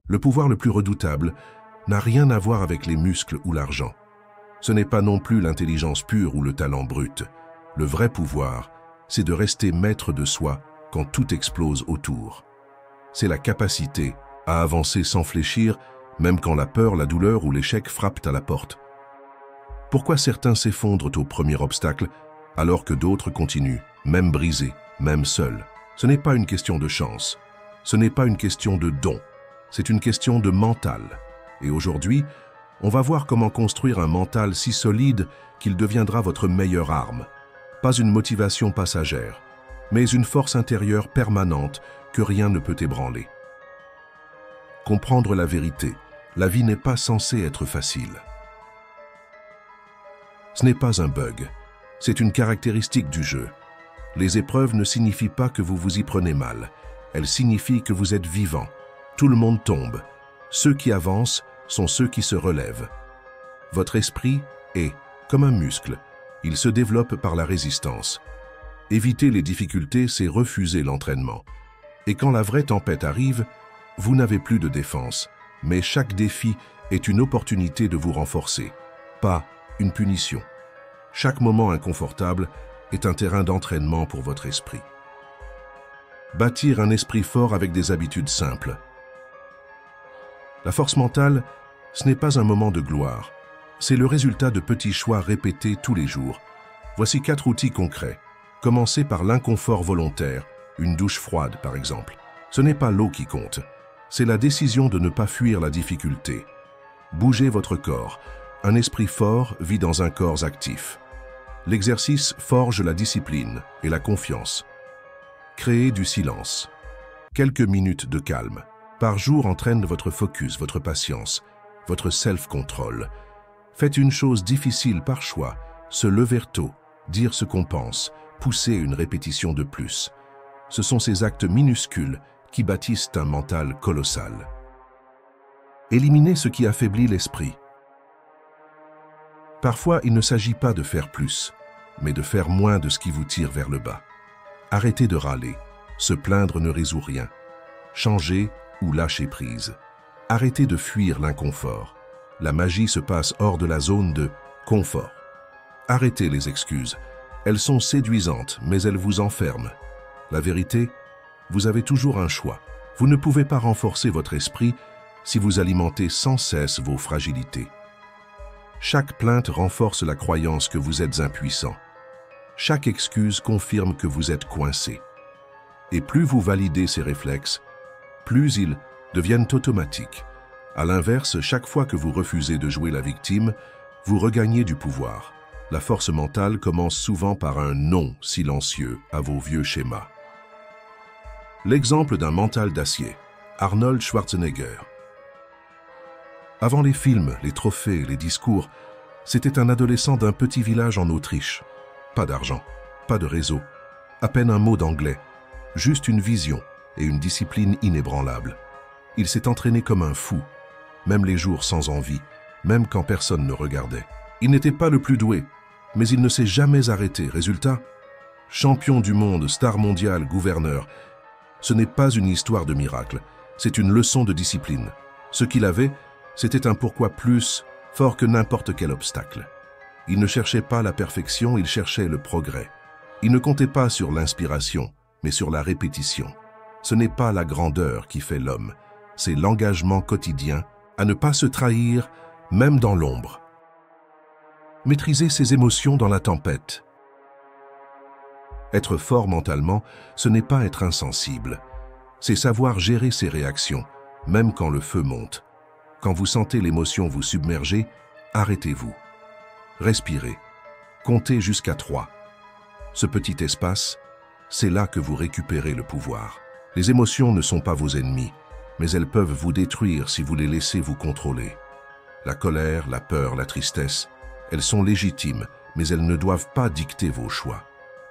Le pouvoir le plus redoutable n'a rien à voir avec les muscles ou l'argent. Ce n'est pas non plus l'intelligence pure ou le talent brut. Le vrai pouvoir, c'est de rester maître de soi quand tout explose autour. C'est la capacité à avancer sans fléchir, même quand la peur, la douleur ou l'échec frappent à la porte. Pourquoi certains s'effondrent au premier obstacle, alors que d'autres continuent, même brisés, même seuls? Ce n'est pas une question de chance, ce n'est pas une question de don, c'est une question de mental. Et aujourd'hui, on va voir comment construire un mental si solide qu'il deviendra votre meilleure arme. Pas une motivation passagère, mais une force intérieure permanente que rien ne peut ébranler. Comprendre la vérité, la vie n'est pas censée être facile. Ce n'est pas un bug, c'est une caractéristique du jeu. Les épreuves ne signifient pas que vous vous y prenez mal, elles signifient que vous êtes vivant. Tout le monde tombe. Ceux qui avancent sont ceux qui se relèvent. Votre esprit est comme un muscle, il se développe par la résistance. Éviter les difficultés, c'est refuser l'entraînement. Et quand la vraie tempête arrive, vous n'avez plus de défense, mais chaque défi est une opportunité de vous renforcer, pas une punition. Chaque moment inconfortable est un terrain d'entraînement pour votre esprit. Bâtir un esprit fort avec des habitudes simples. La force mentale, ce n'est pas un moment de gloire, c'est le résultat de petits choix répétés tous les jours. Voici 4 outils concrets. Commencez par l'inconfort volontaire, une douche froide par exemple. Ce n'est pas l'eau qui compte, c'est la décision de ne pas fuir la difficulté. Bougez votre corps. Un esprit fort vit dans un corps actif. L'exercice forge la discipline et la confiance. Créez du silence. Quelques minutes de calme par jour entraînent votre focus, votre patience, votre self-control. Faites une chose difficile par choix, se lever tôt, dire ce qu'on pense, pousser une répétition de plus. Ce sont ces actes minuscules qui bâtissent un mental colossal. Éliminez ce qui affaiblit l'esprit. Parfois, il ne s'agit pas de faire plus, mais de faire moins de ce qui vous tire vers le bas. Arrêtez de râler. Se plaindre ne résout rien. Changez ou lâchez prise. Arrêtez de fuir l'inconfort. La magie se passe hors de la zone de confort. Arrêtez les excuses. Elles sont séduisantes, mais elles vous enferment. La vérité, vous avez toujours un choix. Vous ne pouvez pas renforcer votre esprit si vous alimentez sans cesse vos fragilités. Chaque plainte renforce la croyance que vous êtes impuissant. Chaque excuse confirme que vous êtes coincé. Et plus vous validez ces réflexes, plus ils deviennent automatiques. À l'inverse, chaque fois que vous refusez de jouer la victime, vous regagnez du pouvoir. La force mentale commence souvent par un non silencieux à vos vieux schémas. L'exemple d'un mental d'acier, Arnold Schwarzenegger. Avant les films, les trophées, les discours, c'était un adolescent d'un petit village en Autriche. Pas d'argent, pas de réseau, à peine un mot d'anglais, juste une vision et une discipline inébranlable. Il s'est entraîné comme un fou, même les jours sans envie, même quand personne ne regardait. Il n'était pas le plus doué, mais il ne s'est jamais arrêté. Résultat, champion du monde, star mondial, gouverneur. Ce n'est pas une histoire de miracle, c'est une leçon de discipline. Ce qu'il avait, c'était un pourquoi plus fort que n'importe quel obstacle. Il ne cherchait pas la perfection, il cherchait le progrès. Il ne comptait pas sur l'inspiration, mais sur la répétition. Ce n'est pas la grandeur qui fait l'homme, c'est l'engagement quotidien à ne pas se trahir, même dans l'ombre. Maîtriser ses émotions dans la tempête. Être fort mentalement, ce n'est pas être insensible. C'est savoir gérer ses réactions, même quand le feu monte. Quand vous sentez l'émotion vous submerger, arrêtez-vous. Respirez. Comptez jusqu'à 3. Ce petit espace, c'est là que vous récupérez le pouvoir. Les émotions ne sont pas vos ennemis, mais elles peuvent vous détruire si vous les laissez vous contrôler. La colère, la peur, la tristesse, elles sont légitimes, mais elles ne doivent pas dicter vos choix.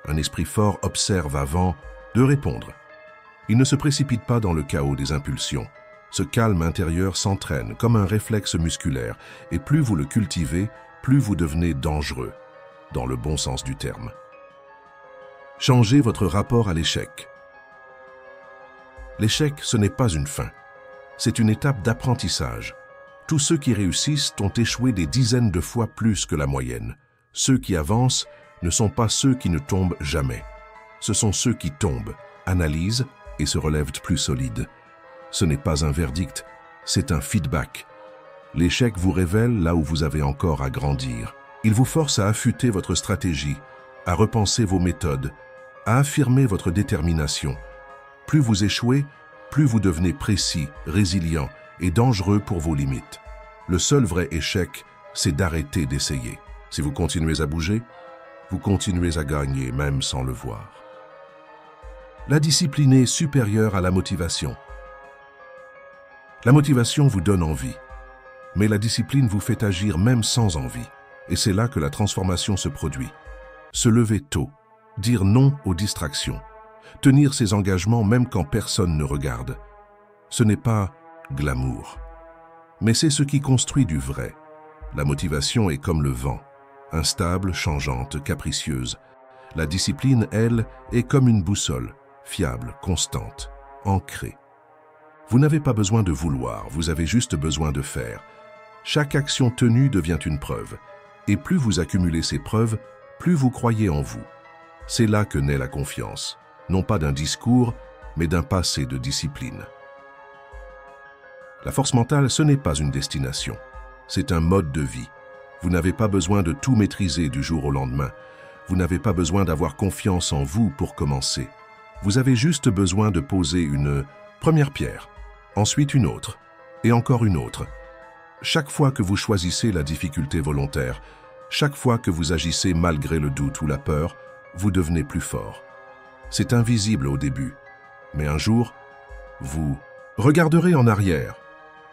Un esprit fort observe avant de répondre. Il ne se précipite pas dans le chaos des impulsions. Ce calme intérieur s'entraîne comme un réflexe musculaire, et plus vous le cultivez, plus vous devenez dangereux, dans le bon sens du terme. Changez votre rapport à l'échec. L'échec, ce n'est pas une fin. C'est une étape d'apprentissage. Tous ceux qui réussissent ont échoué des dizaines de fois plus que la moyenne. Ceux qui avancent ne sont pas ceux qui ne tombent jamais. Ce sont ceux qui tombent, analysent et se relèvent plus solides. Ce n'est pas un verdict, c'est un feedback. L'échec vous révèle là où vous avez encore à grandir. Il vous force à affûter votre stratégie, à repenser vos méthodes, à affirmer votre détermination. Plus vous échouez, plus vous devenez précis, résilient et dangereux pour vos limites. Le seul vrai échec, c'est d'arrêter d'essayer. Si vous continuez à bouger, vous continuez à gagner même sans le voir. La discipline est supérieure à la motivation. La motivation vous donne envie, mais la discipline vous fait agir même sans envie. Et c'est là que la transformation se produit. Se lever tôt, dire non aux distractions, tenir ses engagements même quand personne ne regarde. Ce n'est pas glamour, mais c'est ce qui construit du vrai. La motivation est comme le vent, instable, changeante, capricieuse. La discipline, elle, est comme une boussole, fiable, constante, ancrée. Vous n'avez pas besoin de vouloir, vous avez juste besoin de faire. Chaque action tenue devient une preuve. Et plus vous accumulez ces preuves, plus vous croyez en vous. C'est là que naît la confiance, non pas d'un discours, mais d'un passé de discipline. La force mentale, ce n'est pas une destination, c'est un mode de vie. Vous n'avez pas besoin de tout maîtriser du jour au lendemain. Vous n'avez pas besoin d'avoir confiance en vous pour commencer. Vous avez juste besoin de poser une première pierre, ensuite une autre, et encore une autre. Chaque fois que vous choisissez la difficulté volontaire, chaque fois que vous agissez malgré le doute ou la peur, vous devenez plus fort. C'est invisible au début, mais un jour, vous regarderez en arrière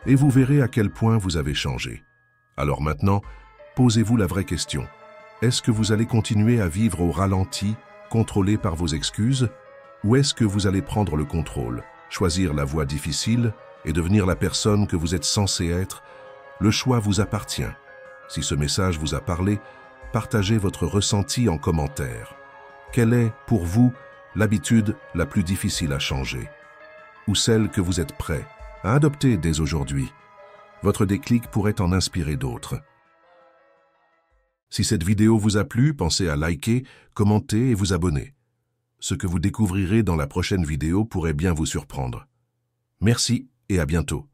et vous verrez à quel point vous avez changé. Alors maintenant, posez-vous la vraie question. Est-ce que vous allez continuer à vivre au ralenti, contrôlé par vos excuses, ou est-ce que vous allez prendre le contrôle, choisir la voie difficile et devenir la personne que vous êtes censé être? Le choix vous appartient. Si ce message vous a parlé, partagez votre ressenti en commentaire. Quelle est, pour vous, l'habitude la plus difficile à changer? Ou celle que vous êtes prêt à adopter dès aujourd'hui? Votre déclic pourrait en inspirer d'autres. Si cette vidéo vous a plu, pensez à liker, commenter et vous abonner. Ce que vous découvrirez dans la prochaine vidéo pourrait bien vous surprendre. Merci et à bientôt.